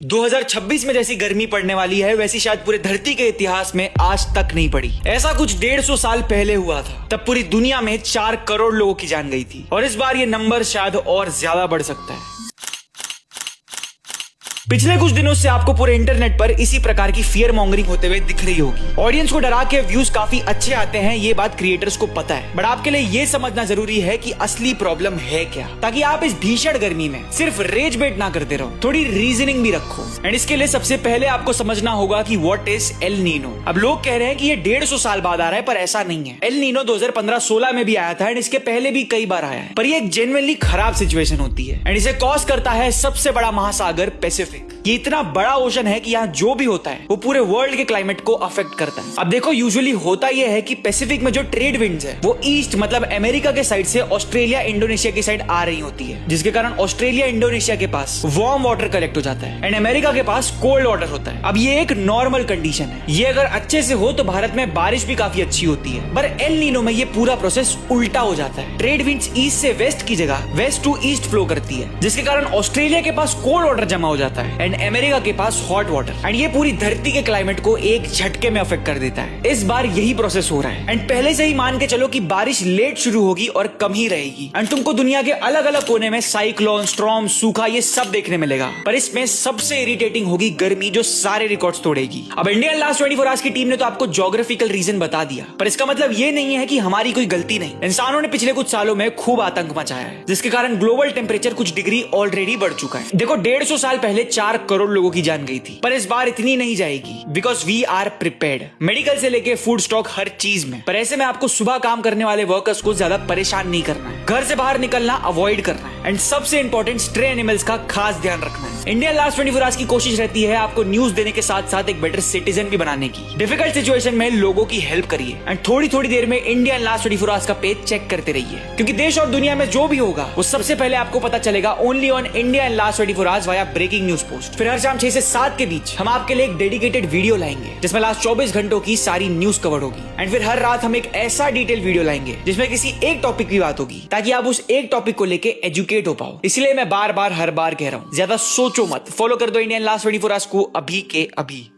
2026 में जैसी गर्मी पड़ने वाली है वैसी शायद पूरे धरती के इतिहास में आज तक नहीं पड़ी। ऐसा कुछ 150 साल पहले हुआ था, तब पूरी दुनिया में 4 करोड़ लोगों की जान गई थी और इस बार ये नंबर शायद और ज्यादा बढ़ सकता है। पिछले कुछ दिनों से आपको पूरे इंटरनेट पर इसी प्रकार की फियर मॉन्गरिंग होते हुए दिख रही होगी। ऑडियंस को डरा के व्यूज काफी अच्छे आते हैं, ये बात क्रिएटर्स को पता है, बट आपके लिए ये समझना जरूरी है कि असली प्रॉब्लम है क्या, ताकि आप इस भीषण गर्मी में सिर्फ रेज बेट ना करते रहो, थोड़ी रीजनिंग भी रखो। एंड इसके लिए सबसे पहले आपको समझना होगा कि व्हाट इज एल नीनो। अब लोग कह रहे हैं कि ये 150 साल बाद आ रहा है, पर ऐसा नहीं है। एल नीनो 2015-16 में भी आया था एंड इसके पहले भी कई बार आया है, पर ये एक जेन्युइनली खराब सिचुएशन होती है एंड इसे कॉज करता है सबसे बड़ा महासागर पैसिफिक। ये इतना बड़ा ओशन है कि यहाँ जो भी होता है वो पूरे वर्ल्ड के क्लाइमेट को अफेक्ट करता है। अब देखो, यूजुअली होता यह है कि पैसिफिक में जो ट्रेड विंड्स है वो ईस्ट मतलब अमेरिका के साइड से ऑस्ट्रेलिया इंडोनेशिया की साइड आ रही होती है, जिसके कारण ऑस्ट्रेलिया इंडोनेशिया के पास वार्म वाटर कलेक्ट हो जाता है एंड अमेरिका के पास कोल्ड वाटर होता है। अब ये एक नॉर्मल कंडीशन है, ये अगर अच्छे से हो तो भारत में बारिश भी काफी अच्छी होती है, पर एल नीनो में ये पूरा प्रोसेस उल्टा हो जाता है। ट्रेड विंड्स ईस्ट से वेस्ट की जगह वेस्ट टू ईस्ट फ्लो करती है, जिसके कारण ऑस्ट्रेलिया के पास कोल्ड वाटर जमा हो जाता है एंड अमेरिका के पास हॉट वाटर, एंड ये पूरी धरती के क्लाइमेट को एक झटके में अफेक्ट कर देता है। इस बार यही प्रोसेस हो रहा है एंड पहले से ही मान के चलो कि बारिश लेट शुरू होगी और कम ही रहेगी एंड तुमको दुनिया के अलग अलग कोने में साइक्लोन, स्टॉर्म, सूखा ये सब देखने मिलेगा, पर इसमें सबसे इरिटेटिंग होगी गर्मी, जो सारे रिकॉर्ड्स तोड़ेगी। अब इंडियन लास्ट 24 आवर्स की टीम ने तो आपको ज्योग्राफिकल रीजन बता दिया, पर इसका मतलब ये नहीं है कि हमारी कोई गलती नहीं। इंसानों ने पिछले कुछ सालों में खूब आतंक मचाया है, जिसके कारण ग्लोबल टेम्परेचर कुछ डिग्री ऑलरेडी बढ़ चुका है। देखो, 150 साल पहले 4 करोड़ लोगों की जान गई थी, पर इस बार इतनी नहीं जाएगी, because we are prepared. Medical से लेके फूड स्टॉक हर चीज में। पर ऐसे में आपको सुबह काम करने वाले वर्कर्स को ज्यादा परेशान नहीं करना है, घर से बाहर निकलना अवॉइड करना है एंड सबसे इंपॉर्टेंट स्ट्रे एनिमल्स का खास ध्यान रखना है। इंडिया लास्ट 24 आवर्स की कोशिश रहती है आपको न्यूज देने के साथ साथ एक बेटर सिटीजन भी बनाने की। डिफिकल्ट सिचुएशन में लोगों की हेल्प करिए एंड थोड़ी थोड़ी देर में इंडिया लास्ट 24 आवर्स का पेज चेक करते रहिए, क्योंकि देश और दुनिया में जो भी होगा वो सबसे पहले आपको पता चलेगा only on India last 24 hours via breaking news post. फिर हर शाम 6 से 7 के बीच हम आपके लिए एक डेडिकेटेड वीडियो लाएंगे जिसमें लास्ट 24 घंटों की सारी न्यूज कवर होगी एंड फिर हर रात हम एक ऐसा डिटेल वीडियो लाएंगे जिसमें किसी एक टॉपिक की बात होगी, ताकि आप उस एक टॉपिक को लेके एजुकेट हो पाओ। इसलिए मैं बार बार हर बार कह रहा हूँ, ज्यादा सोचो मत, फॉलो कर दो इंडियन लास्ट 24 आवर्स को अभी के अभी।